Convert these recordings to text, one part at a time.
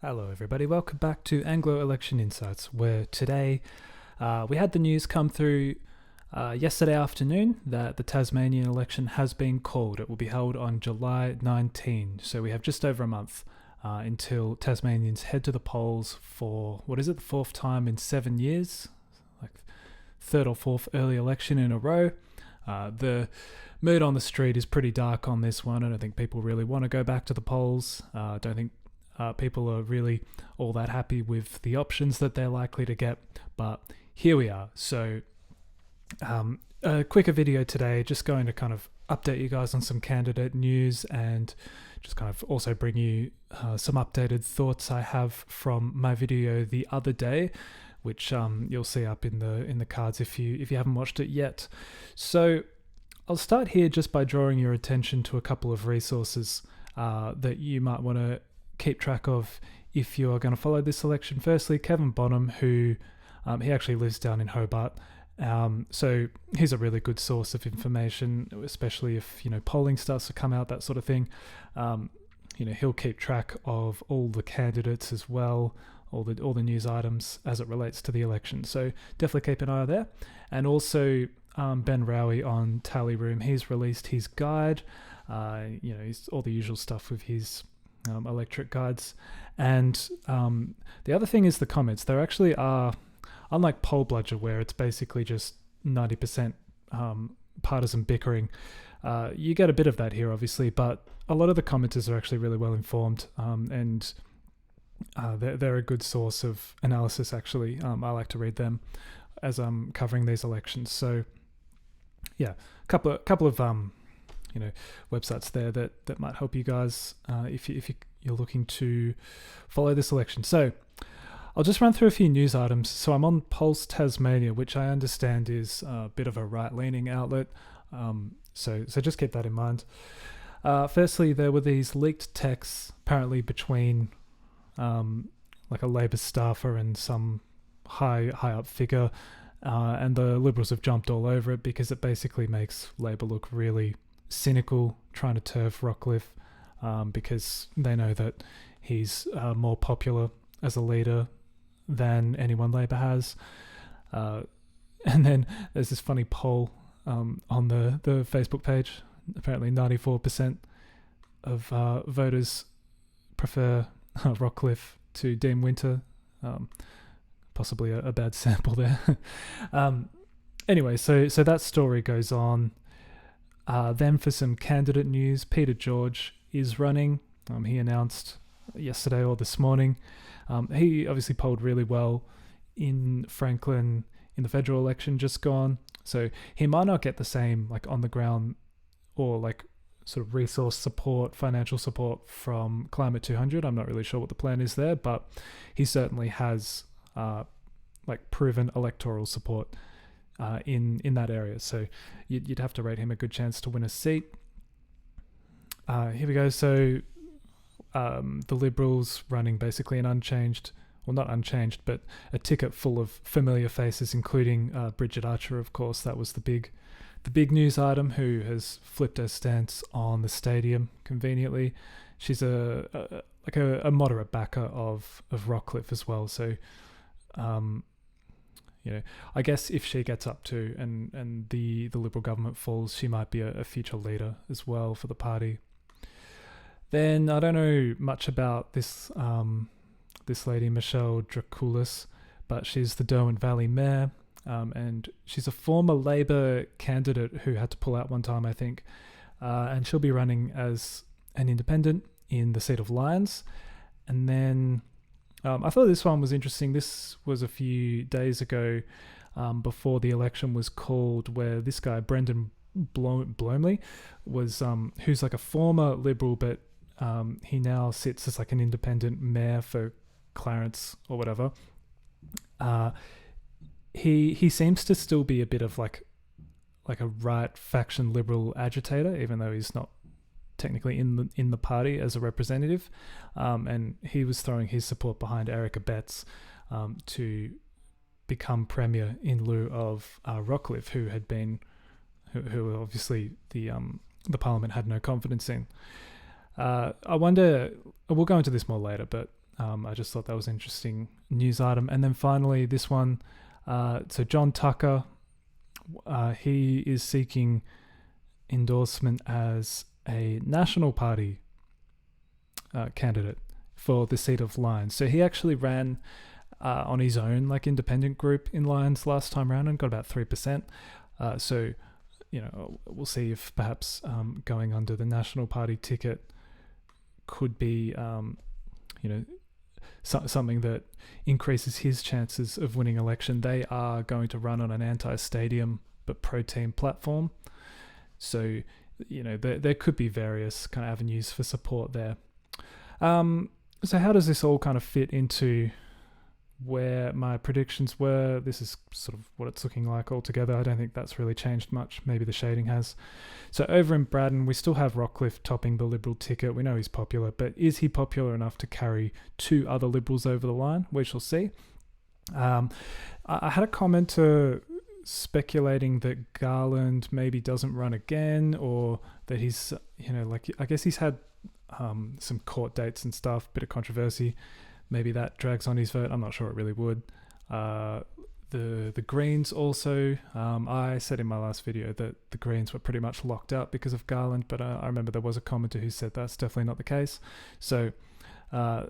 Hello everybody, welcome back to Anglo Election Insights, where today we had the news come through yesterday afternoon that the Tasmanian election has been called. It will be held on July 19, so we have just over a month until Tasmanians head to the polls for, the fourth time in 7 years? Like third or fourth early election in a row. The mood on the street is pretty dark on this one. I don't think people really want to go back to the polls. I don't think people are really all that happy with the options that they're likely to get, but here we are. So a quicker video today, just going to kind of update you guys on some candidate news and just kind of also bring you some updated thoughts I have from my video the other day, which you'll see up in the cards if you haven't watched it yet. So I'll start here just by drawing your attention to a couple of resources that you might want to keep track of if you are going to follow this election. Firstly, Kevin Bonham, who he actually lives down in Hobart, so he's a really good source of information, especially if polling starts to come out, that sort of thing. He'll keep track of all the candidates as well, all the news items as it relates to the election, so definitely keep an eye there. And also Ben Rowie on Tally Room, he's released his guide, he's all the usual stuff with his electorate guides. And the other thing is the comments. There actually are, unlike Poll Bludger, where it's basically just 90% partisan bickering, you get a bit of that here, obviously, but a lot of the commenters are actually really well informed, and they're a good source of analysis, actually. I like to read them as I'm covering these elections. So yeah, a couple of websites there that might help you guys if you're looking to follow this election. So I'll just run through a few news items. So I'm on Pulse Tasmania, which I understand is a bit of a right-leaning outlet. So just keep that in mind. Firstly, there were these leaked texts apparently between like a Labor staffer and some high up figure, and the Liberals have jumped all over it because it basically makes Labor look really cynical, trying to turf Rockcliffe, because they know that he's more popular as a leader than anyone Labor has. And then there's this funny poll on the Facebook page. Apparently 94% of voters prefer Rockcliffe to Dean Winter. Possibly a bad sample there. Anyway, so that story goes on. Then for some candidate news, Peter George is running. He announced yesterday or this morning. He obviously polled really well in Franklin in the federal election just gone. So he might not get the same like on the ground or like sort of resource support, financial support from Climate 200. I'm not really sure what the plan is there, but he certainly has like proven electoral support in that area. So you'd have to rate him a good chance to win a seat. Here we go. So the Liberals running basically an unchanged, well, not unchanged, but a ticket full of familiar faces, including Bridget Archer, of course. That was the big news item, who has flipped her stance on the stadium conveniently. She's a moderate backer of Rockcliffe as well. So I guess if she gets up to and the Liberal government falls, she might be a future leader as well for the party. Then I don't know much about this lady, Michelle Dracoulis, but she's the Derwent Valley mayor, and she's a former Labor candidate who had to pull out one time, I think, and she'll be running as an independent in the seat of Lyons. And then I thought this one was interesting. This was a few days ago, before the election was called, where this guy, Brendan Blomley, was who's like a former Liberal, but he now sits as like an independent mayor for Clarence or whatever. He seems to still be a bit of like a right faction Liberal agitator, even though he's not technically in the party as a representative, and he was throwing his support behind Erica Betts to become premier in lieu of Rockcliffe, who obviously the Parliament had no confidence in. I wonder, we'll go into this more later, but I just thought that was an interesting news item. And then finally, this one. So John Tucker, he is seeking endorsement as a National Party candidate for the seat of Lyons. So he actually ran on his own independent group in Lyons last time around and got about 3%. So we'll see if perhaps going under the National Party ticket could be something that increases his chances of winning election. They are going to run on an anti-stadium but pro-team platform. So, there could be various kind of avenues for support there. So how does this all kind of fit into where my predictions were? This is sort of what it's looking like altogether. I don't think that's really changed much. Maybe the shading has. So over in Braddon, we still have Rockcliffe topping the Liberal ticket. We know he's popular, but is he popular enough to carry two other Liberals over the line? We shall see. I had a commenter speculating that Garland maybe doesn't run again, or that he's, I guess he's had some court dates and stuff, bit of controversy. Maybe that drags on his vote. I'm not sure it really would. The Greens also, I said in my last video that the Greens were pretty much locked up because of Garland, but I remember there was a commenter who said that's definitely not the case. So Labor,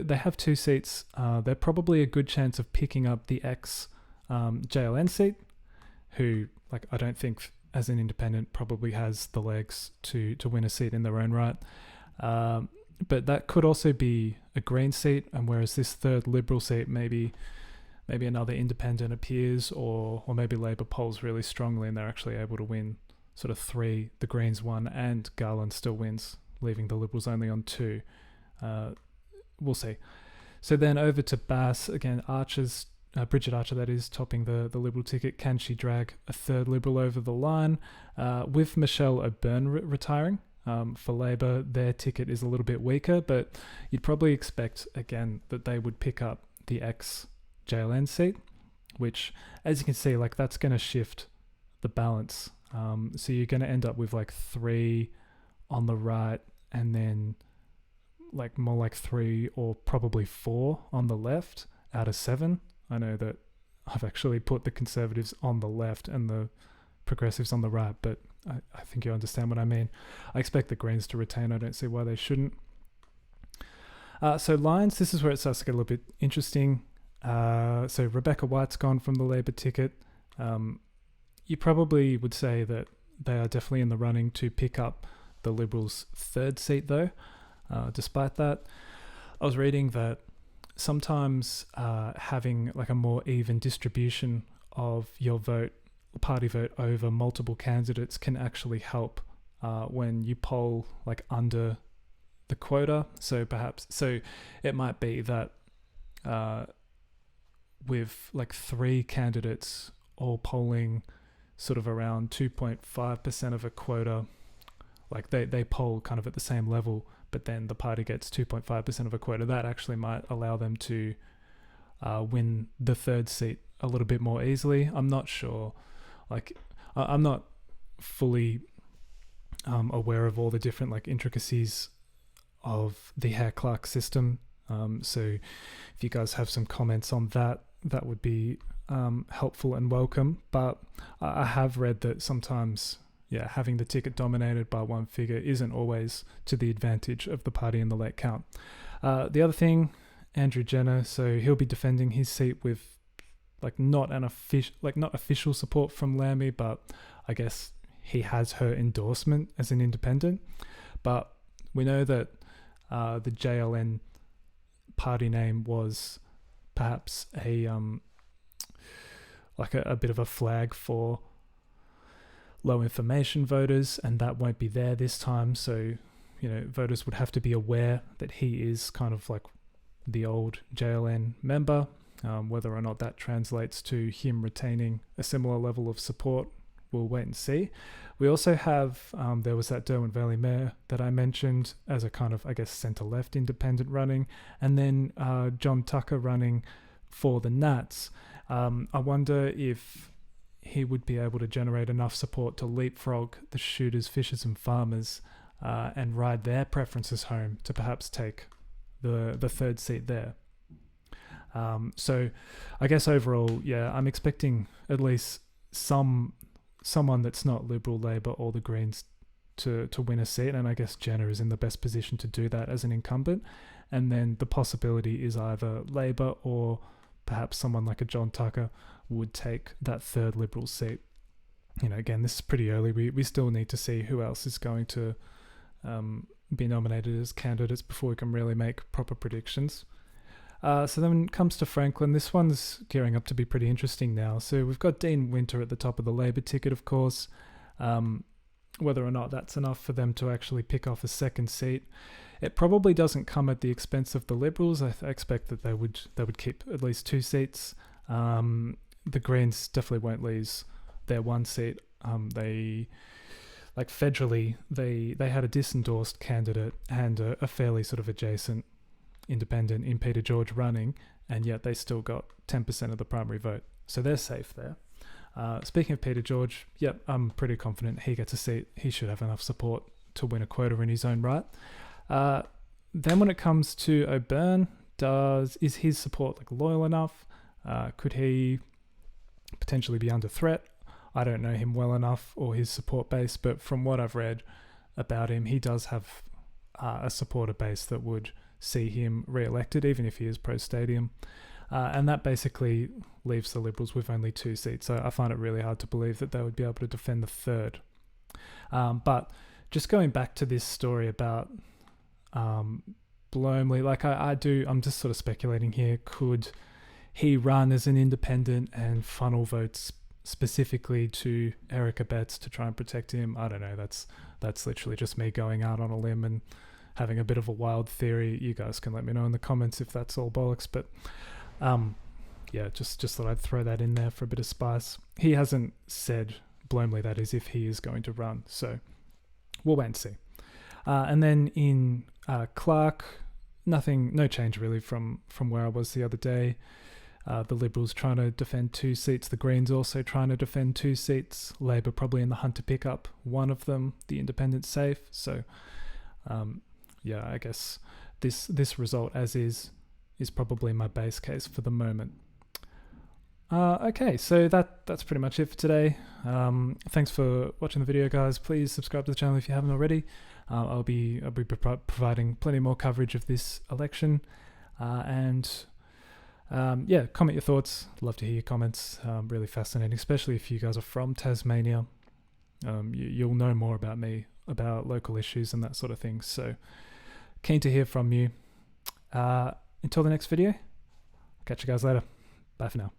they have 2 seats. They're probably a good chance of picking up the JLN seat, who I don't think as an independent probably has the legs to win a seat in their own right. But that could also be a Green seat, and whereas this third Liberal seat, maybe another independent appears, or maybe Labor polls really strongly and they're actually able to win sort of 3, the Greens 1, and Garland still wins, leaving the Liberals only on 2. We'll see. So then over to Bass, again, Bridget Archer, that is, topping the Liberal ticket. Can she drag a third Liberal over the line? With Michelle O'Byrne retiring for Labor, their ticket is a little bit weaker, but you'd probably expect, again, that they would pick up the ex-JLN seat, which, as you can see, that's going to shift the balance. So you're going to end up with 3 on the right, and then more like 3 or probably 4 on the left out of 7. I know that I've actually put the Conservatives on the left and the Progressives on the right, but I think you understand what I mean. I expect the Greens to retain. I don't see why they shouldn't. So Lyons, this is where it starts to get a little bit interesting. So Rebecca White's gone from the Labor ticket. You probably would say that they are definitely in the running to pick up the Liberals' 3rd seat, though. Despite that, I was reading that sometimes having a more even distribution of your party vote over multiple candidates can actually help when you poll under the quota. So it might be that with 3 candidates all polling sort of around 2.5% of a quota, they poll kind of at the same level, but then the party gets 2.5% of a quota. That actually might allow them to win the 3rd seat a little bit more easily. I'm not sure. I'm not fully aware of all the different intricacies of the Hare-Clark system. So if you guys have some comments on that, that would be helpful and welcome. But I have read that sometimes, having the ticket dominated by one figure isn't always to the advantage of the party in the late count. The other thing, Andrew Jenner, so he'll be defending his seat with not official support from Lambie, but I guess he has her endorsement as an independent. But we know that the JLN party name was perhaps a bit of a flag for low information voters, and that won't be there this time. So, voters would have to be aware that he is kind of the old JLN member. Whether or not that translates to him retaining a similar level of support, we'll wait and see. We also have, there was that Derwent Valley Mayor that I mentioned as a kind of, centre-left independent running, and then John Tucker running for the Nats. I wonder if he would be able to generate enough support to leapfrog the shooters, fishers and farmers and ride their preferences home to perhaps take the third seat there. So I guess overall, yeah, I'm expecting at least someone that's not Liberal, Labor or the Greens to win a seat, and I guess Jenna is in the best position to do that as an incumbent. And then the possibility is either Labor or perhaps someone like a John Tucker would take that third Liberal seat. You know, again, this is pretty early. We still need to see who else is going to be nominated as candidates before we can really make proper predictions. So then when it comes to Franklin, this one's gearing up to be pretty interesting now. So we've got Dean Winter at the top of the Labor ticket, of course. Whether or not that's enough for them to actually pick off a second seat, it probably doesn't come at the expense of the Liberals. I expect that they would keep at least 2 seats. The Greens definitely won't lose their 1 seat. They, like federally, they had a disendorsed candidate and a fairly sort of adjacent independent in Peter George running, and yet they still got 10% of the primary vote. So they're safe there. Speaking of Peter George, yep, I'm pretty confident he gets a seat. He should have enough support to win a quota in his own right. Then when it comes to O'Byrne, is his support like loyal enough? Could he potentially be under threat? I don't know him well enough or his support base, but from what I've read about him, he does have a supporter base that would see him re-elected, even if he is pro-stadium. And that basically leaves the Liberals with only 2 seats. So I find it really hard to believe that they would be able to defend the third. But just going back to this story about Blomley, like I'm just sort of speculating here. Could he run as an independent and funnel votes specifically to Erica Betts to try and protect him? I don't know. That's literally just me going out on a limb and having a bit of a wild theory. You guys can let me know in the comments if that's all bollocks. But yeah, just thought I'd throw that in there for a bit of spice. He hasn't said, Blomley that is, if he is going to run. So we'll wait and see. And then in Clark, no change really from where I was the other day. The Liberals trying to defend 2 seats. The Greens also trying to defend 2 seats. Labor probably in the hunt to pick up one of them. The Independents safe. So yeah, I guess this result as is probably my base case for the moment. Okay, so that's pretty much it for today. Thanks for watching the video, guys. Please subscribe to the channel if you haven't already. I'll be providing plenty more coverage of this election, and yeah, comment your thoughts. Love to hear your comments. Really fascinating, especially if you guys are from Tasmania. You'll know more about me, about local issues and that sort of thing. So keen to hear from you. Until the next video, catch you guys later. Bye for now.